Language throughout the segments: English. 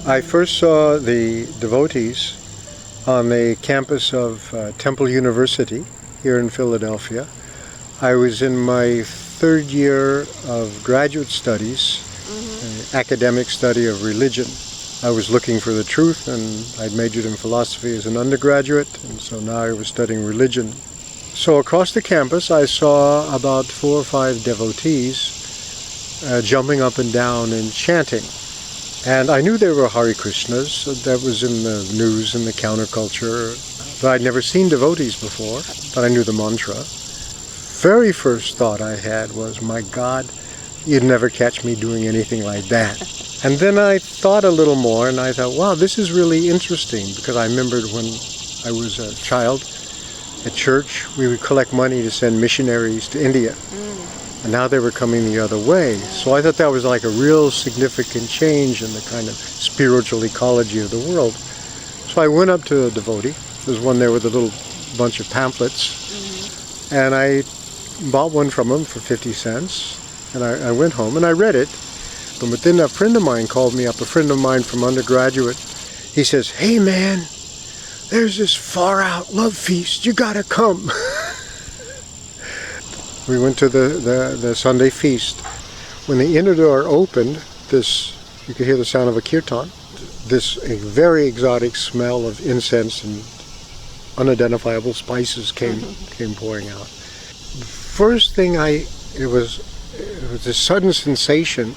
I first saw the devotees on the campus of Temple University here in Philadelphia. I was in my third year of graduate studies, academic study of religion. I was looking for the truth, and I'd majored in philosophy as an undergraduate, and so now I was studying religion. So across the campus I saw about 4 or 5 devotees jumping up and down and chanting. And I knew they were Hare Krishnas. That was in the news and the counterculture. But I'd never seen devotees before, but I knew the mantra. Very first thought I had was, my God, you'd never catch me doing anything like that. And then I thought a little more, and I thought, wow, this is really interesting, because I remembered when I was a child at church, we would collect money to send missionaries to India. And now they were coming the other way. So I thought that was like a real significant change in the kind of spiritual ecology of the world. So I went up to a devotee. There was one there with a little bunch of pamphlets. And I bought one from him for 50 cents. And I went home and I read it. But then a friend of mine called me up, a friend of mine from undergraduate. He says, hey man, there's this far out love feast, you gotta come. We went to the Sunday feast. When the inner door opened, you could hear the sound of a kirtan. A very exotic smell of incense and unidentifiable spices came pouring out. First thing it was a sudden sensation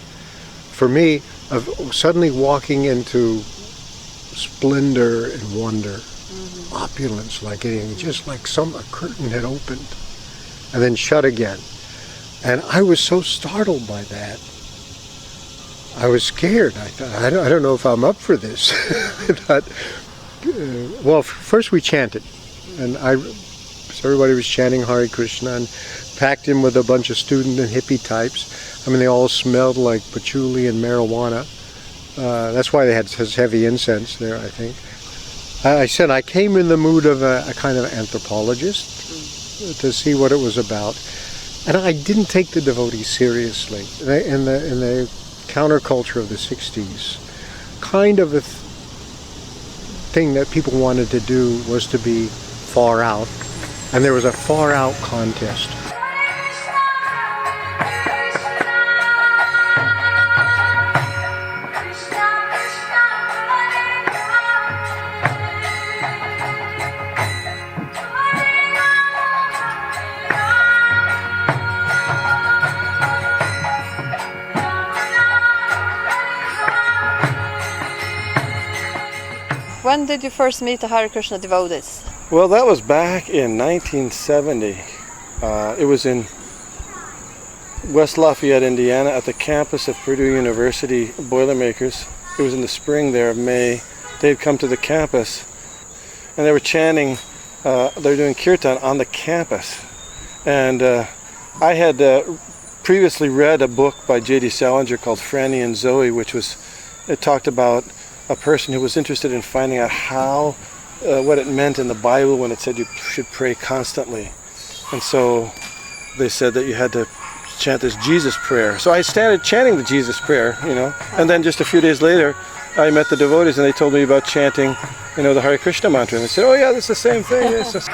for me of suddenly walking into splendor and wonder, opulence, just like a curtain had opened and then shut again. And I was so startled by that. I was scared. I thought, I don't know if I'm up for this. I thought, well, first we chanted, and so everybody was chanting Hare Krishna, and packed in with a bunch of student and hippie types. I mean, they all smelled like patchouli and marijuana. That's why they had such heavy incense there, I think. I said I came in the mood of a kind of anthropologist to see what it was about. And I didn't take the devotees seriously. In the counterculture of the 60s, kind of a thing that people wanted to do was to be far out. And there was a far out contest. When did you first meet the Hare Krishna devotees? Well, that was back in 1970. It was in West Lafayette, Indiana, at the campus of Purdue University Boilermakers. It was in the spring there of May. They had come to the campus, and they were chanting. They were doing kirtan on the campus. And I had previously read a book by J.D. Salinger called Franny and Zoe, it talked about a person who was interested in finding out what it meant in the Bible when it said you should pray constantly. And so they said that you had to chant this Jesus prayer. So I started chanting the Jesus prayer, and then just a few days later I met the devotees and they told me about chanting, the Hare Krishna mantra. And they said, oh yeah, that's the same thing. Yes.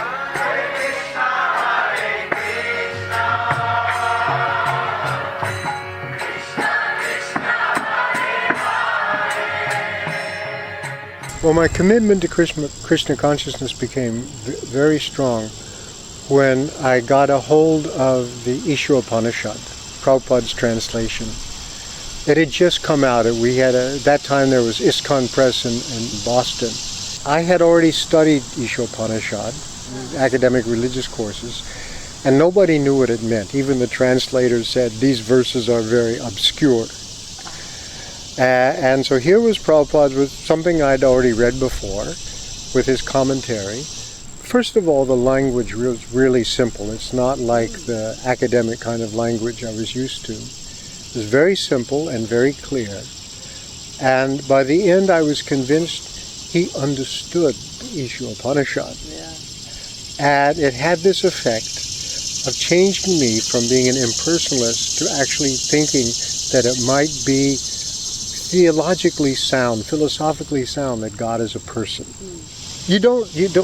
Well, my commitment to Krishna consciousness became very strong when I got a hold of the Isha Upanishad, Prabhupada's translation. It had just come out. At that time there was iSKCON Press in Boston. I had already studied Isha Upanishad, academic religious courses, and nobody knew what it meant. Even the translators said these verses are very obscure. And so here was Prabhupada with something I'd already read before, with his commentary. First of all, the language was really simple. It's not like the academic kind of language I was used to. It was very simple and very clear. And by the end, I was convinced he understood the Isha Upanishad. Yeah. And it had this effect of changing me from being an impersonalist to actually thinking that it might be theologically sound, philosophically sound that God is a person. You don't,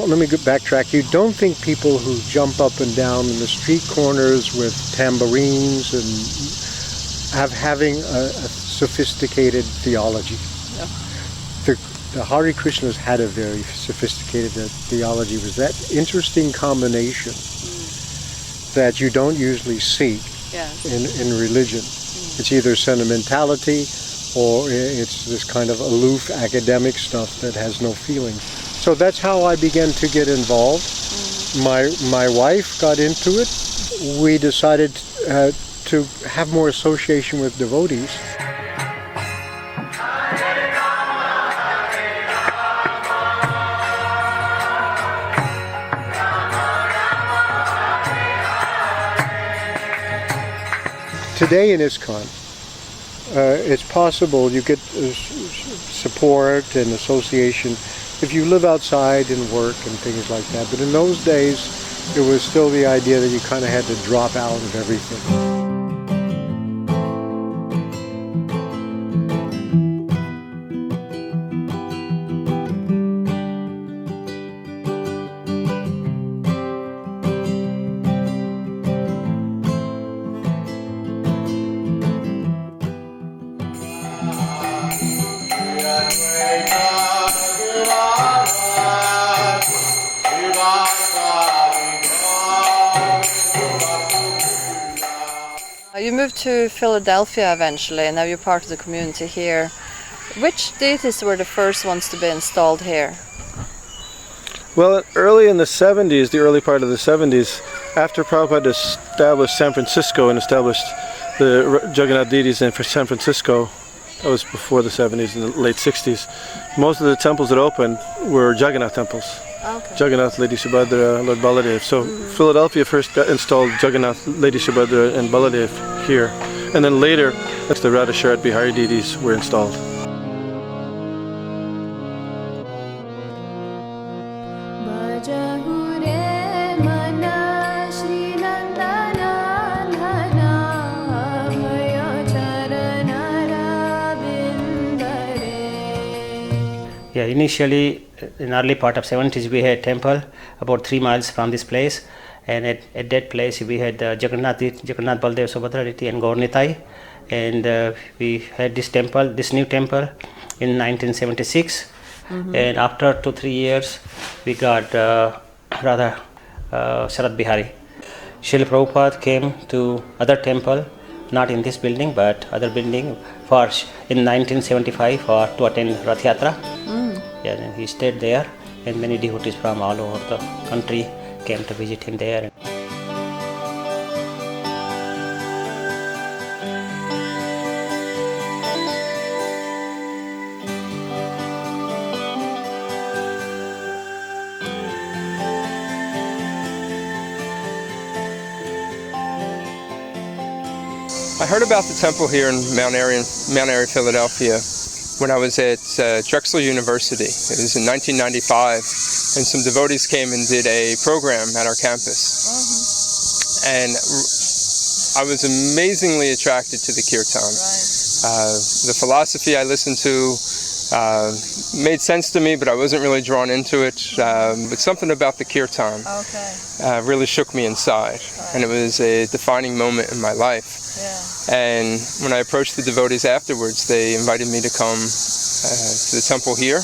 let me backtrack, you don't think people who jump up and down in the street corners with tambourines and having a sophisticated theology. No. The Hare Krishnas had a very sophisticated theology. It was that interesting combination that you don't usually see in religion. It's either sentimentality or it's this kind of aloof academic stuff that has no feeling. So that's how I began to get involved. My wife got into it. We decided to have more association with devotees. Today in iSKCON, it's possible you get support and association if you live outside and work and things like that. But in those days, it was still the idea that you kind of had to drop out of everything. You moved to Philadelphia eventually, and now you're part of the community here. Which deities were the first ones to be installed here? Well, early in the 70s, the early part of the 70s, after Prabhupada established San Francisco and established the Jagannath deities in San Francisco, that was before the 70s and the late 60s, most of the temples that opened were Jagannath temples. Okay. Jagannath, Lady Subhadra, Lord Baladev. So Philadelphia first got installed Jagannath, Lady Subhadra, and Baladev here. And then later, the Radha Sarad-Bihari deities were installed. Yeah, initially, in early part of 70s, we had temple about 3 miles from this place, and at that place we had Jagannath Baladev Subhadra deity and Gaurnitai, and we had this new temple in 1976, and after 2-3 years we got Radha Sarad-Bihari. Srila Prabhupada came to other temple, not in this building but other building, in 1975 to attend Rath Yatra. Yeah, and he stayed there, and many devotees from all over the country came to visit him there. I heard about the temple here in Mount Airy, Philadelphia, when I was at Drexel University. It was in 1995, and some devotees came and did a program at our campus. And I was amazingly attracted to the kirtan. The philosophy I listened to made sense to me, but I wasn't really drawn into it. But something about the kirtan really shook me inside, and it was a defining moment in my life. And when I approached the devotees afterwards, they invited me to come to the temple here.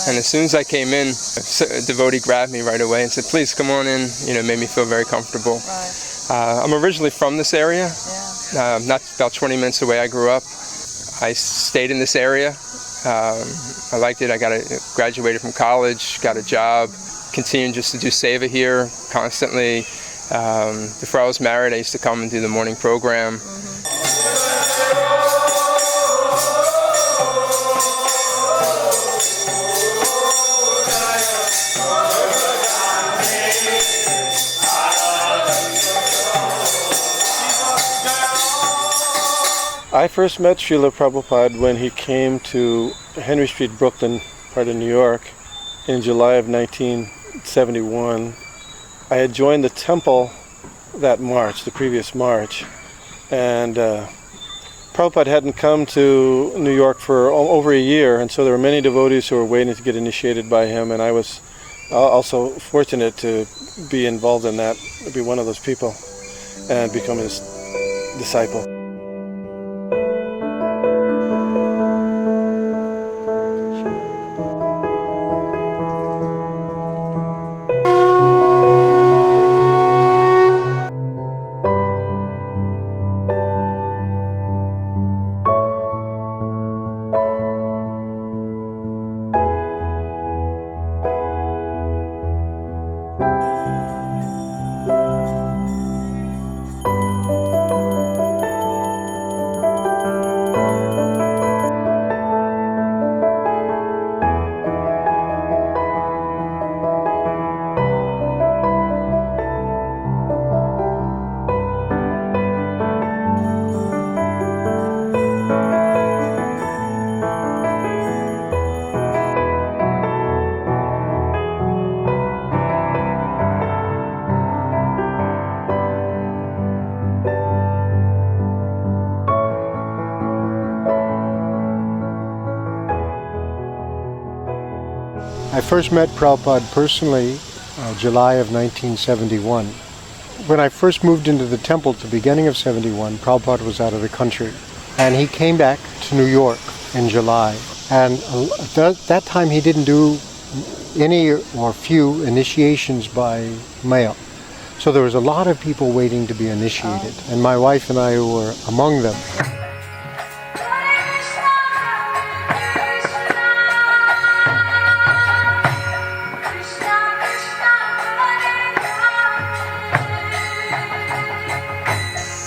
And as soon as I came in, a devotee grabbed me right away and said, "Please come on in." Made me feel very comfortable. I'm originally from this area, not about 20 minutes away. I grew up. I stayed in this area. I liked it. I graduated from college, got a job, continued just to do seva here constantly. Before I was married, I used to come and do the morning program. I first met Srila Prabhupada when he came to Henry Street, Brooklyn, part of New York, in July of 1971. I had joined the temple that March, the previous March, and Prabhupada hadn't come to New York for over a year, and so there were many devotees who were waiting to get initiated by him, and I was also fortunate to be involved in that, to be one of those people and become his disciple. I first met Prabhupada personally July of 1971. When I first moved into the temple at the beginning of 71, Prabhupada was out of the country. And he came back to New York in July. And at that time he didn't do any or few initiations by mail. So there was a lot of people waiting to be initiated. And my wife and I were among them.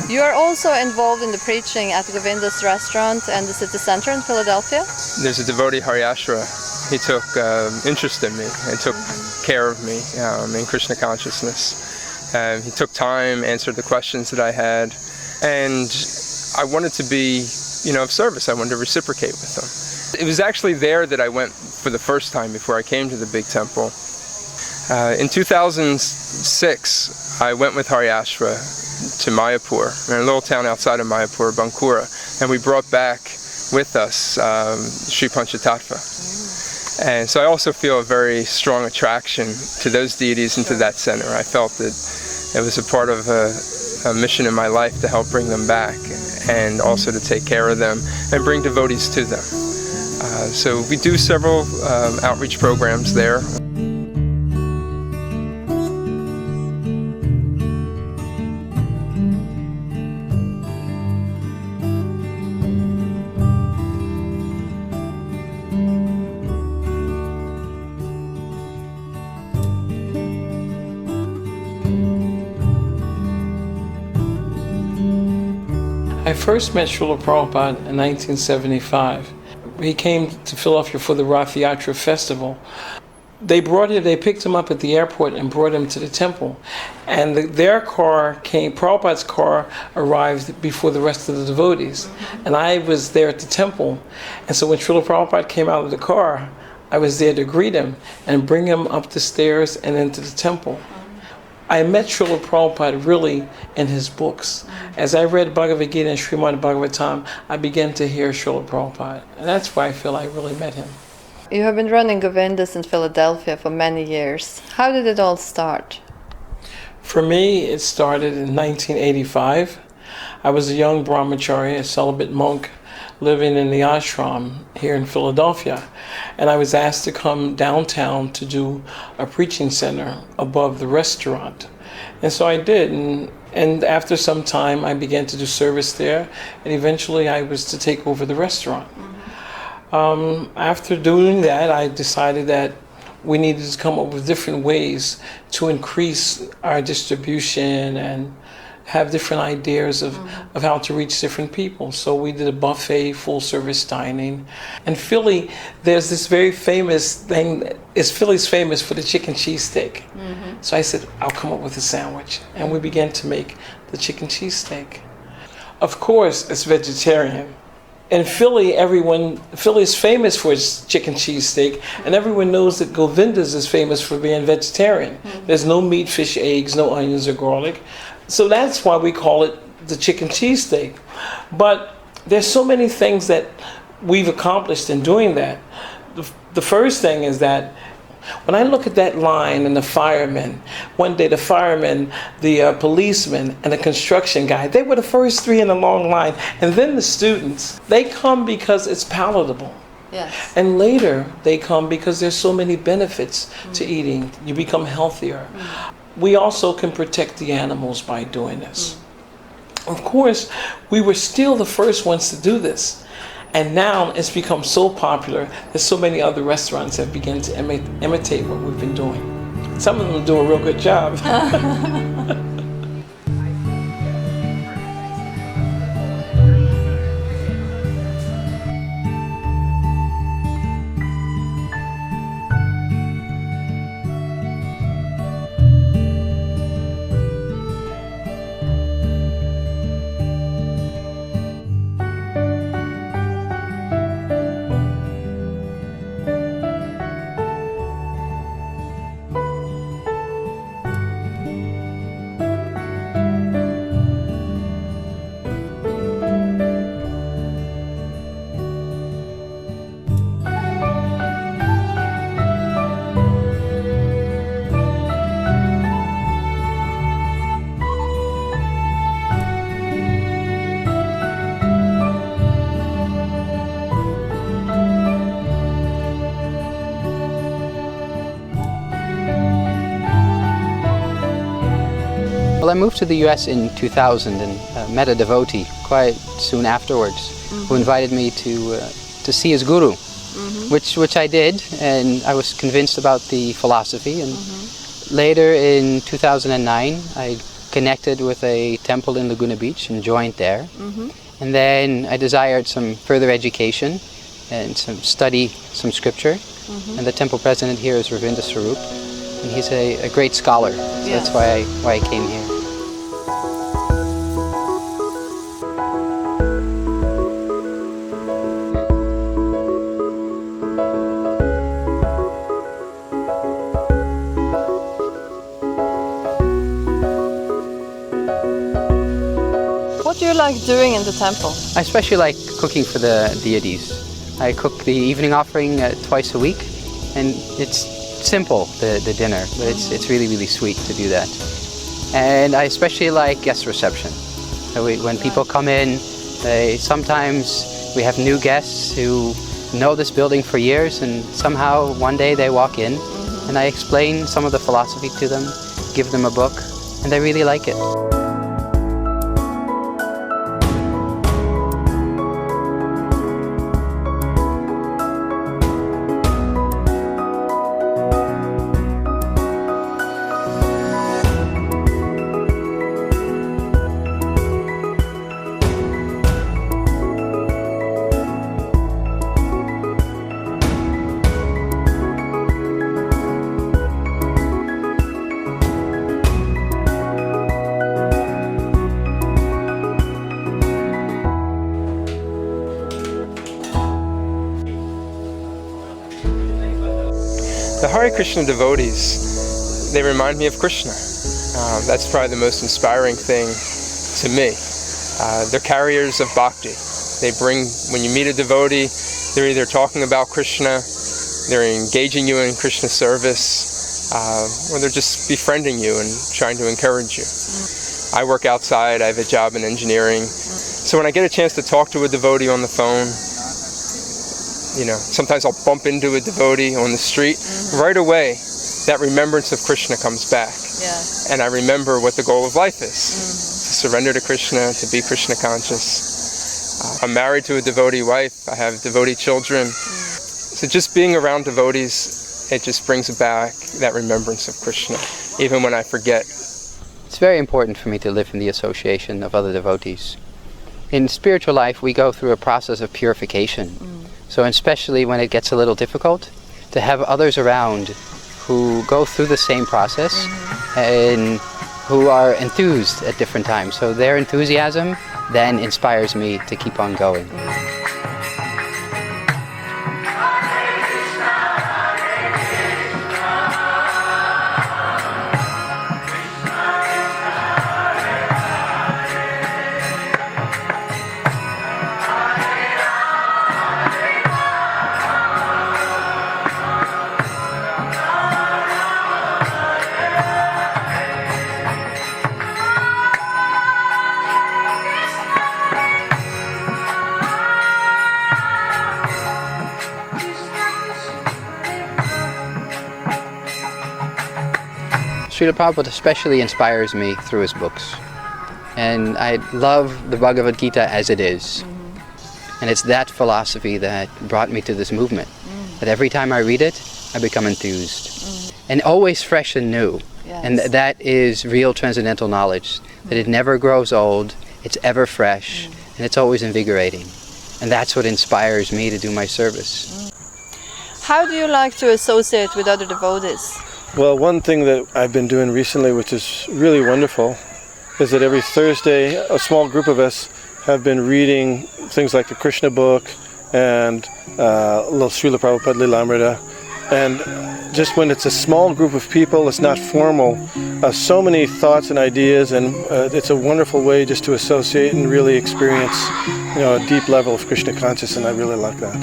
You are also involved in the preaching at Govinda's restaurant and the city center in Philadelphia? There's a devotee, Hare Krishna. He took interest in me and took care of me in Krishna consciousness. He took time, answered the questions that I had, and I wanted to be, of service. I wanted to reciprocate with them. It was actually there that I went for the first time before I came to the big temple. In 2006, I went with Hare Krishna to Mayapur, in a little town outside of Mayapur, Bankura, and we brought back with us Sri Panchatattva. And so I also feel a very strong attraction to those deities and to that center. I felt that it was a part of a mission in my life to help bring them back and also to take care of them and bring devotees to them. So we do several outreach programs there. I first met Srila Prabhupada in 1975. He came to Philadelphia for the Rath Yatra festival. They picked him up at the airport and brought him to the temple. And their car came, Prabhupada's car arrived before the rest of the devotees. And I was there at the temple. And so when Srila Prabhupada came out of the car, I was there to greet him and bring him up the stairs and into the temple. I met Srila Prabhupada really in his books. As I read Bhagavad Gita and Srimad Bhagavatam, I began to hear Srila Prabhupada. And that's why I feel I really met him. You have been running Govinda's in Philadelphia for many years. How did it all start? For me, it started in 1985. I was a young brahmachari, a celibate monk, living in the ashram here in Philadelphia. And I was asked to come downtown to do a preaching center above the restaurant. And so I did. And after some time, I began to do service there. And eventually, I was to take over the restaurant. After doing that, I decided that we needed to come up with different ways to increase our distribution and have different ideas of how to reach different people. So we did a buffet, full-service dining. In Philly, there's this very famous thing, Philly's famous for the chicken cheesesteak. So I said, I'll come up with a sandwich. And we began to make the chicken cheesesteak. Of course, it's vegetarian. In Philly, Philly's famous for its chicken cheesesteak, and everyone knows that Govinda's is famous for being vegetarian. There's no meat, fish, eggs, no onions or garlic. So that's why we call it the chicken cheesesteak. But there's so many things that we've accomplished in doing that. The first thing is that when I look at that line and the firemen, one day the firemen, the policemen, and the construction guy, they were the first three in a long line. And then the students, they come because it's palatable. Yes. And later they come because there's so many benefits to eating. You become healthier. We also can protect the animals by doing this. Of course, we were still the first ones to do this. And now it's become so popular that so many other restaurants have begun to imitate what we've been doing. Some of them do a real good job. Well, I moved to the US in 2000 and met a devotee quite soon afterwards who invited me to see his guru, which I did, and I was convinced about the philosophy. And later in 2009, I connected with a temple in Laguna Beach and joined there. And then I desired some further education and study some scripture. And the temple president here is Govinda, and he's a great scholar. So that's why I came here. What do you like doing in the temple? I especially like cooking for the deities. I cook the evening offering twice a week, and it's simple, the dinner, but it's really, really sweet to do that. And I especially like guest reception. So when people come in, sometimes we have new guests who know this building for years, and somehow one day they walk in, and I explain some of the philosophy to them, give them a book, and they really like it. The Hare Krishna devotees, they remind me of Krishna. That's probably the most inspiring thing to me. They're carriers of bhakti. They bring, when you meet a devotee, they're either talking about Krishna, they're engaging you in Krishna service, or they're just befriending you and trying to encourage you. I work outside, I have a job in engineering, so when I get a chance to talk to a devotee on the phone, sometimes I'll bump into a devotee on the street. Right away, that remembrance of Krishna comes back. And I remember what the goal of life is. To surrender to Krishna, to be Krishna conscious. I'm married to a devotee wife. I have devotee children. So just being around devotees, it just brings back that remembrance of Krishna, even when I forget. It's very important for me to live in the association of other devotees. In spiritual life, we go through a process of purification. So especially when it gets a little difficult, to have others around who go through the same process and who are enthused at different times. So their enthusiasm then inspires me to keep on going. Srila Prabhupada especially inspires me through his books. And I love the Bhagavad Gita as it is. And it's that philosophy that brought me to this movement. That every time I read it, I become enthused. And always fresh and new. Yes. And that is real transcendental knowledge. That it never grows old, it's ever fresh, and it's always invigorating. And that's what inspires me to do my service. How do you like to associate with other devotees? Well, one thing that I've been doing recently, which is really wonderful, is that every Thursday a small group of us have been reading things like the Krishna book and little Srila Prabhupada Lilamrita. And just when it's a small group of people, it's not formal, so many thoughts and ideas, and it's a wonderful way just to associate and really experience, a deep level of Krishna consciousness, and I really like that.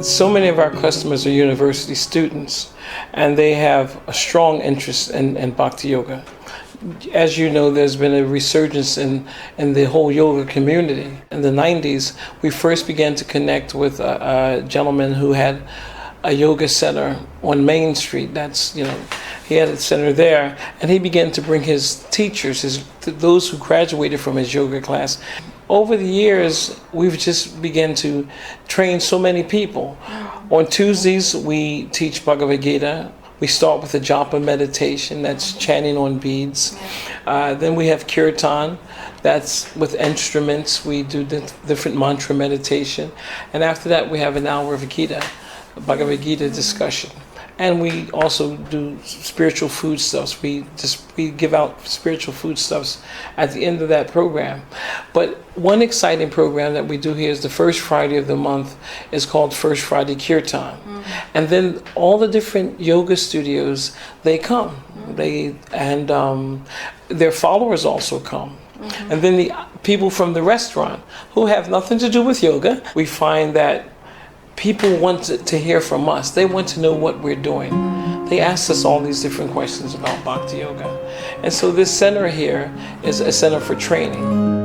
So many of our customers are university students, and they have a strong interest in Bhakti-Yoga. As you know, there's been a resurgence in the whole yoga community. In the 90s, we first began to connect with a gentleman who had a yoga center on Main Street. He had a center there, and he began to bring his teachers, those who graduated from his yoga class. Over the years, we've just begun to train so many people. On Tuesdays, we teach Bhagavad Gita. We start with a japa meditation, that's chanting on beads. Then we have kirtan, that's with instruments. We do different mantra meditation. And after that, we have an hour of Gita, Bhagavad Gita discussion. And we also do spiritual foodstuffs. We give out spiritual foodstuffs at the end of that program. But one exciting program that we do here is the first Friday of the month is called First Friday Kirtan. And then all the different yoga studios, they come. Their followers also come. And then the people from the restaurant who have nothing to do with yoga, we find that people want to hear from us. They want to know what we're doing. They ask us all these different questions about Bhakti-Yoga. And so this center here is a center for training.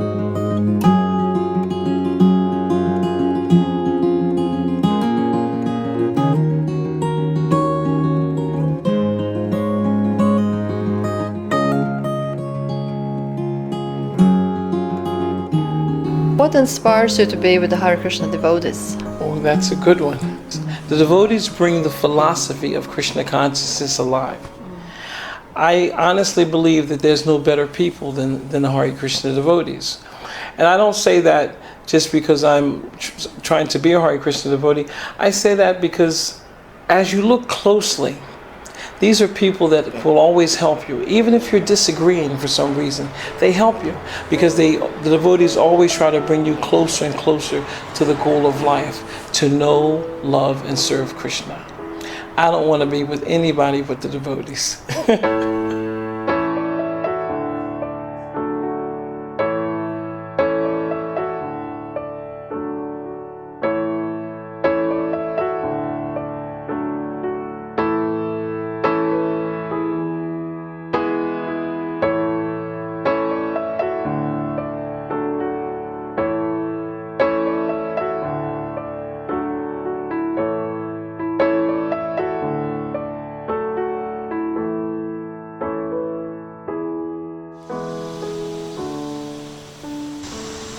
What inspires you to be with the Hare Krishna devotees? Oh, that's a good one. The devotees bring the philosophy of Krishna consciousness alive. I honestly believe that there's no better people than the Hare Krishna devotees. And I don't say that just because I'm trying to be a Hare Krishna devotee. I say that because as you look closely, these are people that will always help you. Even if you're disagreeing for some reason, they help you because the devotees always try to bring you closer and closer to the goal of life, to know, love, and serve Krishna. I don't want to be with anybody but the devotees.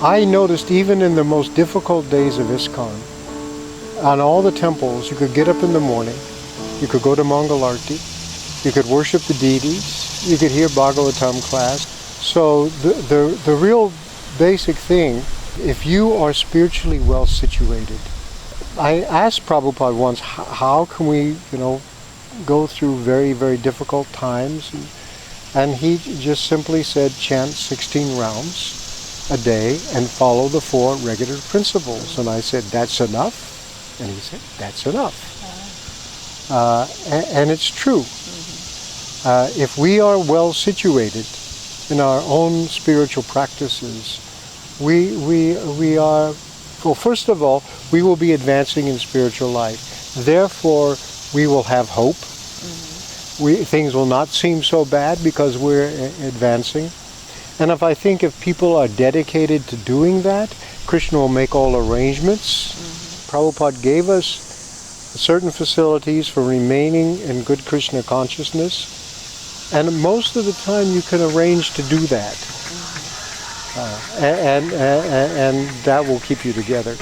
I noticed even in the most difficult days of iSKCON, on all the temples, you could get up in the morning, you could go to Mangalarti, you could worship the deities, you could hear Bhagavatam class. So the real basic thing, if you are spiritually well situated, I asked Prabhupada once, how can we, go through very, very difficult times? And he just simply said, chant 16 rounds a day and follow the 4 regular principles. And I said, that's enough? And he said, that's enough. And it's true. If we are well situated in our own spiritual practices, we are, well, first of all, we will be advancing in spiritual life. Therefore, we will have hope. Things will not seem so bad because we're advancing. And if people are dedicated to doing that, Krishna will make all arrangements. Prabhupada gave us certain facilities for remaining in good Krishna consciousness, and most of the time you can arrange to do that, and that will keep you together.